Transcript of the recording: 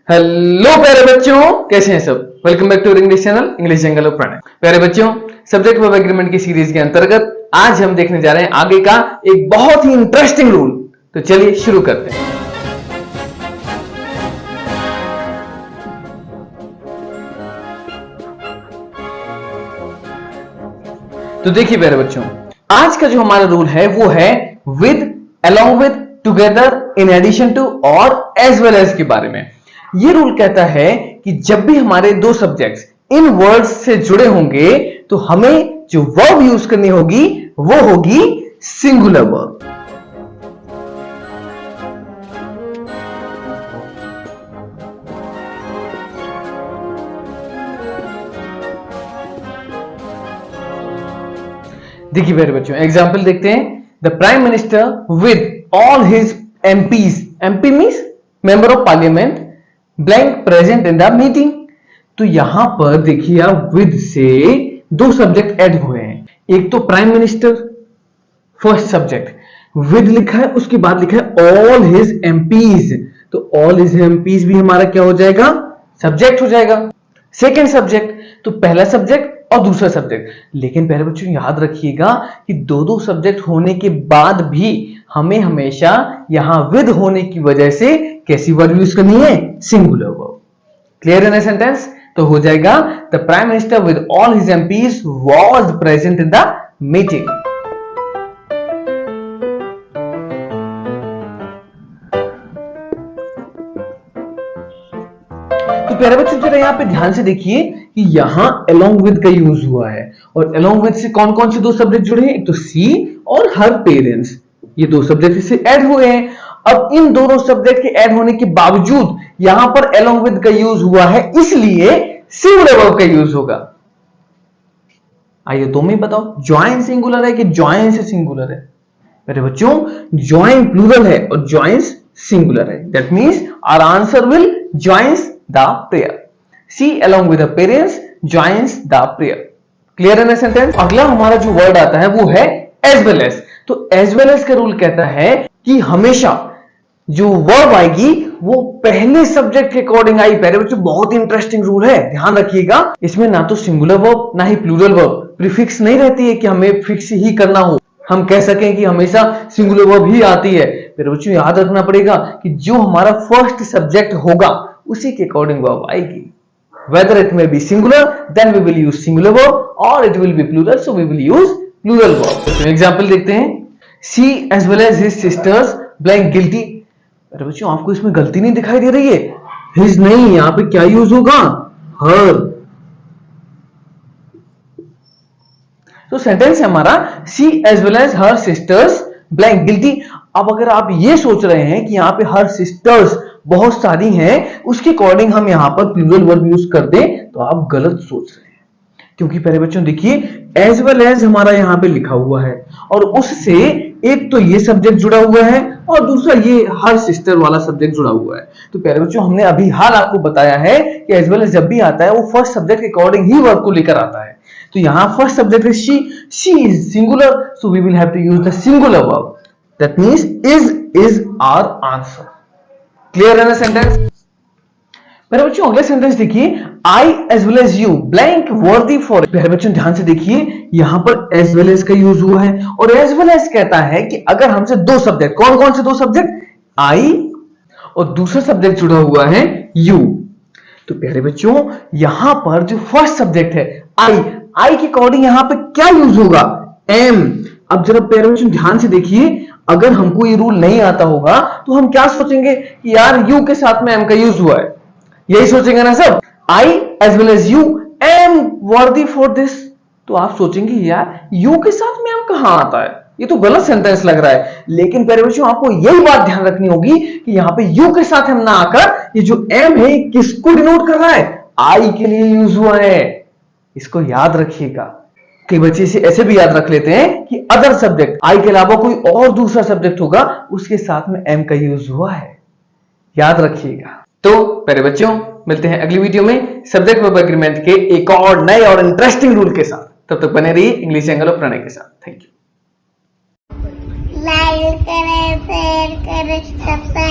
Hello प्यारे बच्चों, कैसे हैं सब। Welcome back to English channel English jungle of Pranay. प्यारे बच्चों, सब्जेक्ट वर्ब एग्रीमेंट की सीरीज के अंतर्गत आज हम देखने जा रहे हैं आगे का एक बहुत ही इंटरेस्टिंग रूल। तो चलिए शुरू करते हैं। तो देखिए प्यारे बच्चों, आज का जो हमारा रूल है वो है with, along with, together, in addition to और एज वेल एज के बारे में। ये रूल कहता है कि जब भी हमारे दो सब्जेक्ट्स इन वर्ड्स से जुड़े होंगे तो हमें जो वर्ब यूज करनी होगी वो होगी सिंगुलर वर्ब। देखिए मेरे बच्चों, एग्जाम्पल देखते हैं। The prime minister with all his MPs, MP means member of parliament, blank present in the meeting. तो यहां पर देखिए आप, विद से दो सब्जेक्ट ऐड हुए हैं। एक तो prime minister first subject, with लिखा है, उसके बाद लिखा है ऑल हिज एमपीज। तो ऑल हिज एमपीज भी हमारा क्या हो जाएगा, सब्जेक्ट हो जाएगा। सेकेंड सब्जेक्ट, तो पहला सब्जेक्ट और दूसरा सब्जेक्ट। लेकिन पहले बच्चों याद रखिएगा कि दो दो सब्जेक्ट होने के बाद भी हमें हमेशा यहां विद होने की वजह से कैसी वर्ब यूज करनी है, सिंगुलर वर्ब। क्लियर है ना सेंटेंस। तो हो जाएगा the prime minister with all his MPs was present in the meeting. तो प्यारे बच्चों जरा यहां पे ध्यान से देखिए कि यहां along with का यूज हुआ है, और along with से कौन कौन से दो सब्जेक्ट जुड़े हैं, एक तो सी और हर पेरेंट्स। ये दो सब्जेक्ट इससे ऐड हुए हैं। अब इन दोनों सब्जेक्ट के ऐड होने के बावजूद यहां पर along with का यूज हुआ है, इसलिए सिंगुलर वर्ब का यूज होगा। आइए तुम ही बताओ, ज्वाइन सिंगुलर है कि ज्वाइंस सिंगुलर है। मेरे बच्चों, ज्वाइन प्लूरल है और ज्वाइंस सिंगुलर है। That means our answer will joins the pair. See along with the parents joins the pair। Clear है ना सेंटेंस। अगला हमारा जो वर्ड आता है वो है as well as। तो as well as का रूल कहता है कि हमेशा जो वर्ब आएगी वो पहले सब्जेक्ट के अकॉर्डिंग आई। पहले बच्चों बहुत इंटरेस्टिंग रूल है, ध्यान रखिएगा। इसमें ना तो सिंगुलर वर्ब ना ही प्लूरल वर्ब, प्रीफिक्स नहीं रहती है कि हमें फिक्स ही करना हो, हम कह सकें कि हमेशा सिंगुलर वर्ब ही आती है। मेरे बच्चों याद रखना पड़ेगा कि जो हमारा फर्स्ट सब्जेक्ट होगा उसी के अकॉर्डिंग वर्ब आएगी। Whether it may be singular, then we will use singular verb, or it will be plural, so we will use plural verb। तो एग्जाम्पल देखते हैं। She as well as his sisters blank guilty। अरे बच्चों आपको इसमें गलती नहीं दिखाई दे रही है, his नहीं, यहाँ पे क्या यूज होगा, her। तो सेंटेंस है हमारा she as well as her sisters blank guilty। अब अगर आप ये सोच रहे हैं कि यहाँ पे her sisters बहुत सारी हैं, उसके अकॉर्डिंग हम यहां पर प्लूरल वर्ब यूज कर दें, तो आप गलत सोच रहे हैं। क्योंकि पहले बच्चों देखिए, एज वेल एज हमारा यहां पे लिखा हुआ है और उससे एक तो ये सब्जेक्ट जुड़ा हुआ है और दूसरा ये हर सिस्टर वाला सब्जेक्ट जुड़ा हुआ है। तो पहले बच्चों हमने अभी हाल आपको बताया है कि एज वेल एज जब भी आता है वो फर्स्ट सब्जेक्ट के अकॉर्डिंग ही वर्ब को लेकर आता है। तो यहां फर्स्ट सब्जेक्ट है she is singular, so we will have to use the singular verb. That means is our answer. Clear है ना सेंटेंस। मेरे बच्चों अगला सेंटेंस देखिए, I as well as you blank worthy for. मेरे बच्चों ध्यान से देखिए, यहां पर एज वेल एज का यूज हुआ है और एज वेल एज कहता है कि अगर हमसे दो सब्जेक्ट, कौन कौन से दो सब्जेक्ट, आई और दूसरा सब्जेक्ट जुड़ा हुआ है यू। तो प्यारे बच्चों यहां पर जो फर्स्ट सब्जेक्ट है आई के अकॉर्डिंग यहां पे क्या यूज होगा, एम। अब जरा प्यारे बच्चों ध्यान से देखिए, अगर हमको ये रूल नहीं आता होगा तो हम क्या सोचेंगे कि यार यू के साथ में एम का यूज हुआ है, यही सोचेंगे ना सब। I as well as you am worthy for this. तो आप सोचेंगे यार यू के साथ में एम कहां आता है, ये तो गलत सेंटेंस लग रहा है। लेकिन प्यारे बच्चों आपको यही बात ध्यान रखनी होगी कि यहां पे यू के साथ एम ना आकर ये जो एम है किसको डिनोट कर रहा है, आई के लिए यूज हुआ है। इसको याद रखिएगा। कई बच्चे इसे ऐसे भी याद रख लेते हैं कि अदर सब्जेक्ट, आई के अलावा कोई और दूसरा सब्जेक्ट होगा उसके साथ में एम का यूज हुआ है, याद रखिएगा। तो प्यारे बच्चों मिलते हैं अगली वीडियो में सब्जेक्ट वर्ब एग्रीमेंट के एक और नए और इंटरेस्टिंग रूल के साथ। तब तक बने रहिए इंग्लिश जंगल ऑफ प्रणय के साथ। Thank you. लाइक करें, शेयर करें, सब्सक्राइब